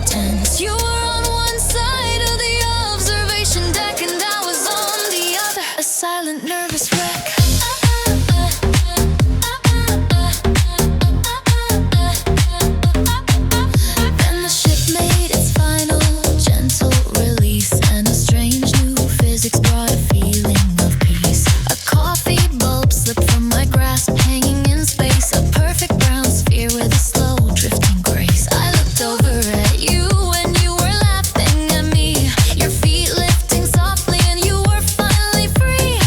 pretense. You were on one side of the observation deck, and I was on the other, a silent, nervous wreck. Then the ship made its final, gentle release, and a strange new physics brought a feeling of peace. A coffee bulb slipped from my grasp, hanging in space, a perfect brown sphere with a slow drifting grace. I looked over at you and you were laughing at me, your feet lifting softly and you were finally free.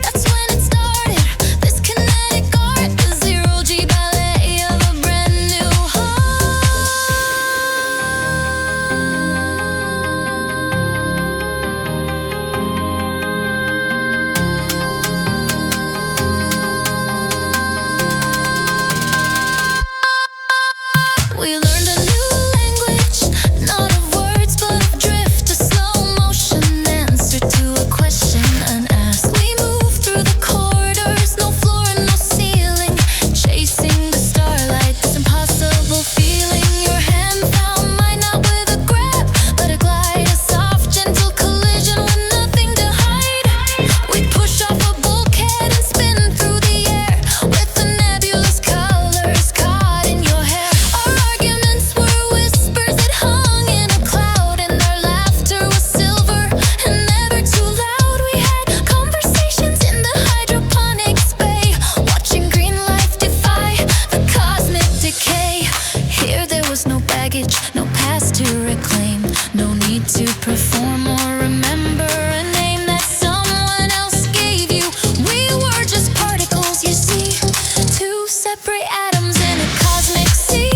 That's when it started, this kinetic art, the zero-G ballet of a brand new We learned a new language, not of words but of drift, a slow motion answer to a question unasked. We moved through the corridors, no floor, no ceiling, chasing the starlight, this impossible feeling. Your hand found mine, not with a grab, but a glide, a soft, gentle collision with nothing to hide. We push off a bulkhead and spin through the air with the nebulous colors caught in your hair. Our arguments were whispers that hung in a cloud, and our laughter was silver and never too loud. We had conversations in the hydroponics bay, watching green life defy the cosmic decay. Here there was no baggage, no past to reclaim, no need to perform or remember a name that someone else gave you. We were just particles, you see, two separate atoms in a cosmic sea,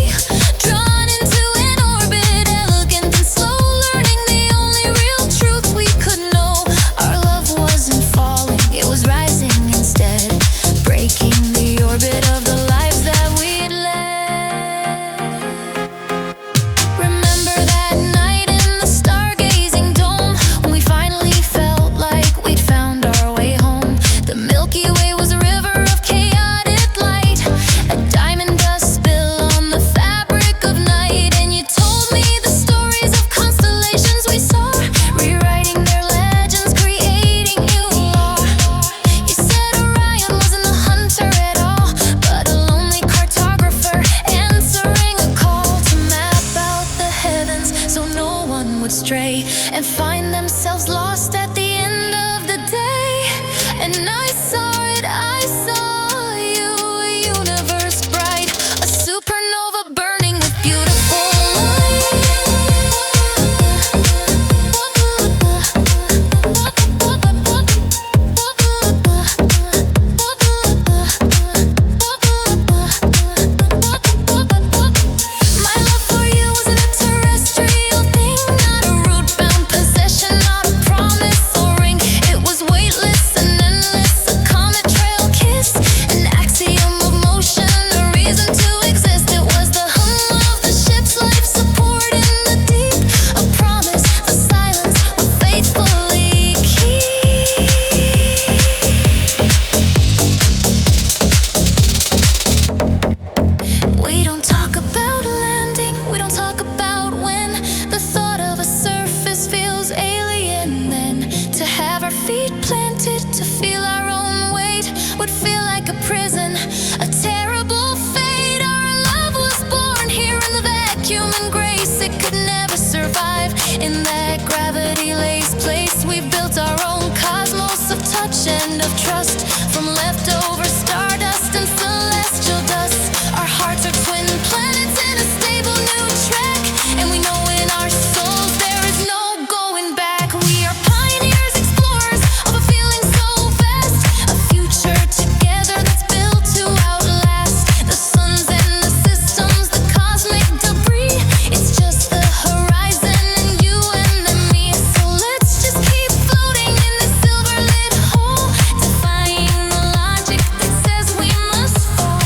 drawn into an orbit, elegant and slow, learning the only real truth we could know. Our love wasn't falling, it was rising instead, breaking the orbit of the lives that we'd led. Remember that night in the stargazing dome, when we finally felt like we'd found our way home. The Milky Way was a river of chaotic light, a diamond dust spill on the fabric of night. And you told me the stories of constellations we saw, rewriting their legends, creating new law. You said Orion wasn't a hunter at all, but a lonely cartographer answering a call to map out the heavens so no one would stray and find themselves lost at the end of the day. And I saw it, I saw you, a universe bright, a supernova burning with beautiful My love for you wasn't a terrestrial thing, not a root-bound possession, not a promise or ring. It was weightless and endless, a comet trail kiss, an axiom of motion, a reason to exist. It was the hum of the ship's life support in the deep, a promise the silence would faithfully keep. We don't talk about landing, we don't talk about when. The thought of a surface feels alien then. To have our feet planted, to feel our own weight, would feel like a prison, a terrible fate. Our love was born here in the vacuum and grace. It could never survive in that gravity-laced place. We built our own cosmos of touch and of trust, from leftover stardust and celestial dust. Our hearts are twin planets in a stable new track, and we know in our souls there is no going back. We are pioneers, explorers of a feeling so vast, a future together that's built to outlast the suns and the systems, the cosmic debris. It's just the horizon and you and then me. So let's just keep floating in this silver-lit hole, defying the logic that says we must fall.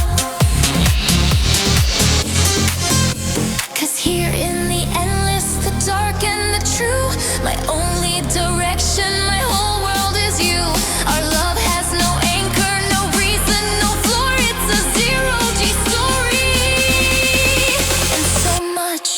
'Cause here in the endless, the dark and the true, my only direction, my whole world is you. Our love has no anchor, no reason, no floor. It's a zero-G story, and so much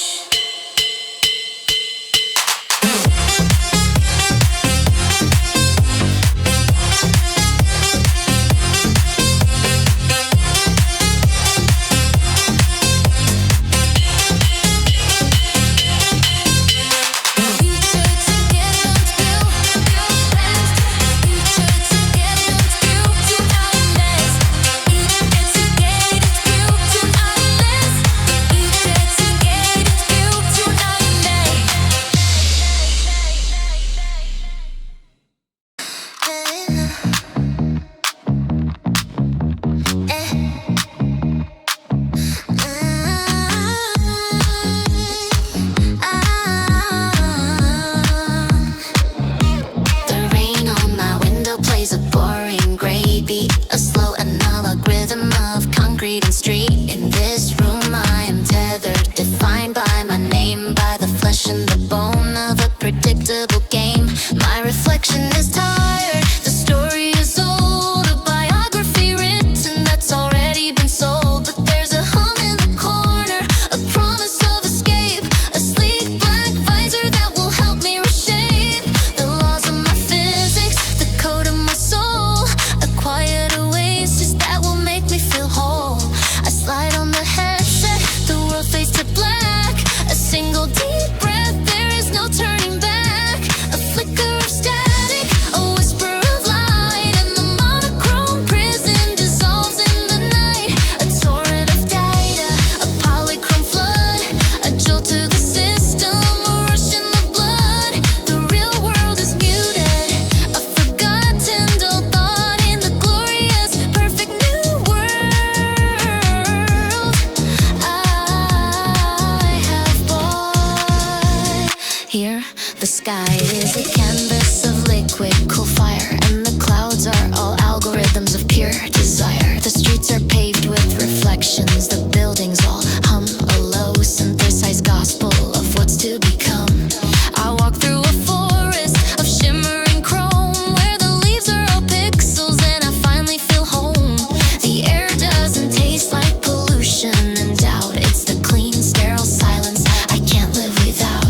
Here, the sky is a canvas of liquid cool fire, and the clouds are all algorithms of pure desire. The streets are paved with reflections, the buildings all hum a low synthesized gospel of what's to become. I walk through a forest of shimmering chrome, where the leaves are all pixels and I finally feel home. The air doesn't taste like pollution and doubt, it's the clean, sterile silence I can't live without.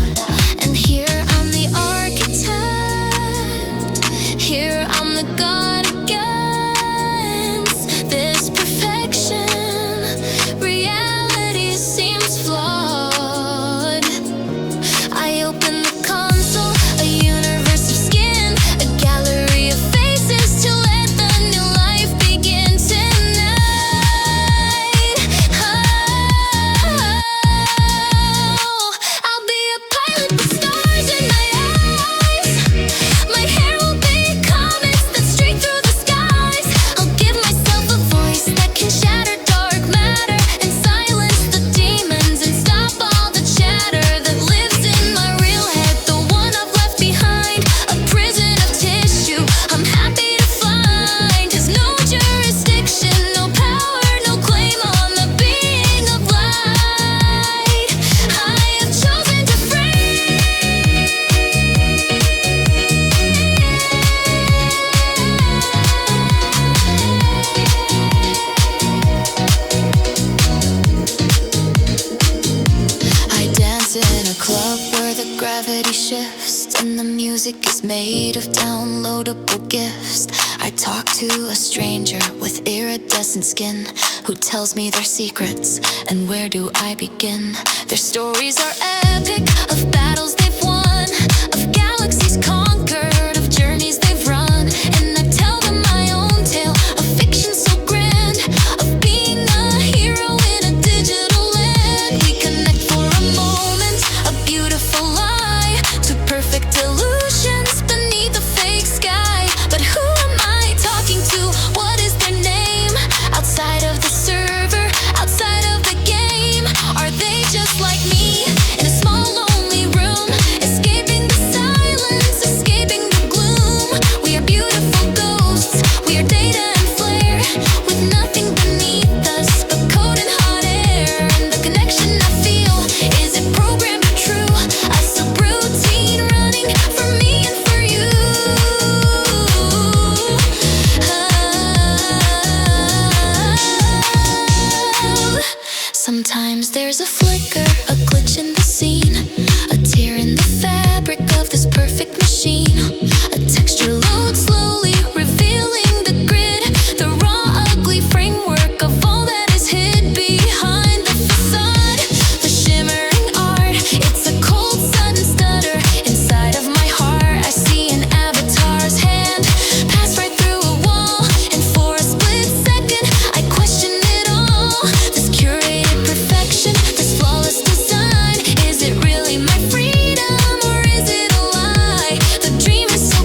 And here I'm the architect, here I'm the god against this perfection. Reality seems flawed. I open the console, a universe of skin, a gallery of faces to let the new life begin tonight. Oh, I'll be a pilot with stars in my eyes. My hair will be comets that streak through the skies. I'll give myself a voice that can shatter dark matter and silence the demons and stop all the chatter that lives in my real head, the one I've left behind, a prison of tissue I'm happy to find. Has no jurisdiction, no power, no claim on the being of light. I have chosen to free. I dance in a club where the gravity shifts and the music is made of downloadable gifts. I talk to a stranger with iridescent skin who tells me their secrets, and where do I begin? Their stories are epic, of battles they've won, of galaxies conquered, of journeys they've run. And I tell them my own tale, a fiction so grand, of being a hero in a digital land. We connect for a moment, a beautiful lie, to perfect illusions beneath a fake sky. But who am I talking to? What is their name? Outside of the server, outside of the game, are they just like me? In a small lonely room, escaping the silence, escaping the gloom. We are beautiful ghosts, we are data and flare, with nothing beneath us but code and hot air. And the connection I feel, is it programmed or true? A subroutine running for me and for you. Sometimes there's a flicker, a glitch in the scene, a tear in the fabric of this perfect machine. A texture loads slowly, revealing the grid, the raw, ugly framework of all that is hid behind the facade. The shimmering art, it's a cold, sudden stutter. Inside of my heart, I see an avatar's hand pass right through a wall, and for a split second, I question it all. This curated perfection, this flawless design, is it really my freedom or is it a lie? The dream is so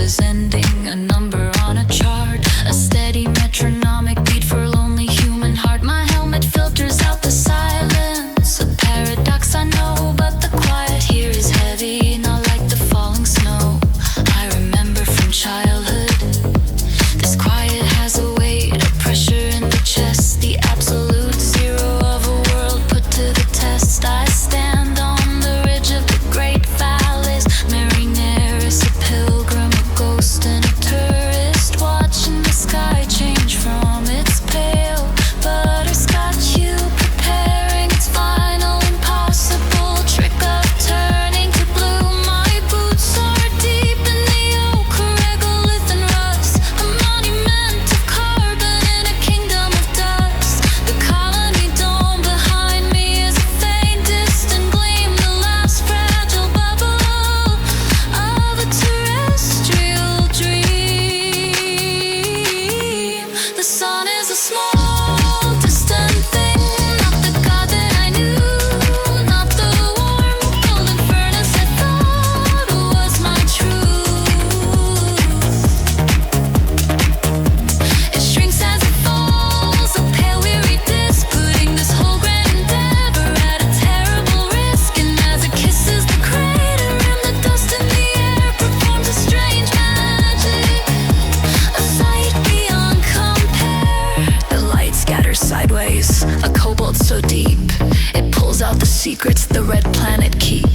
is ending, a number on a chart, a steady metronomic beat for a lonely human heart. My helmet filters out the silence, a paradox I know, but the quiet here is heavy, not like the falling snow I remember from childhood. This quiet has a weight, a pressure in the chest, the absolute zero of a world put to the test. I stand on the ridge of the great valleys, Marineris, a pilgrim, a ghost and a tourist, watching the sky change from its pale butterscotch hue, preparing its final impossible trick of turning to blue. My boots are deep in the ochre, regolith and rust, a monument of carbon in a kingdom of dust. The colony dome behind me is a faint distant gleam, the last fragile bubble of a terrestrial dream. The sun is a small distant thing, not the God that I knew, not the warm golden furnace I thought was my truth. It shrinks as it falls, a pale weary disc, putting this whole grand endeavor at a terrible risk. And as it kisses the crater and the dust in the air performs a strange magic, a sight beyond compare. The light scatters sideways, a cobalt so deep it pulls out the secrets the red planet keeps.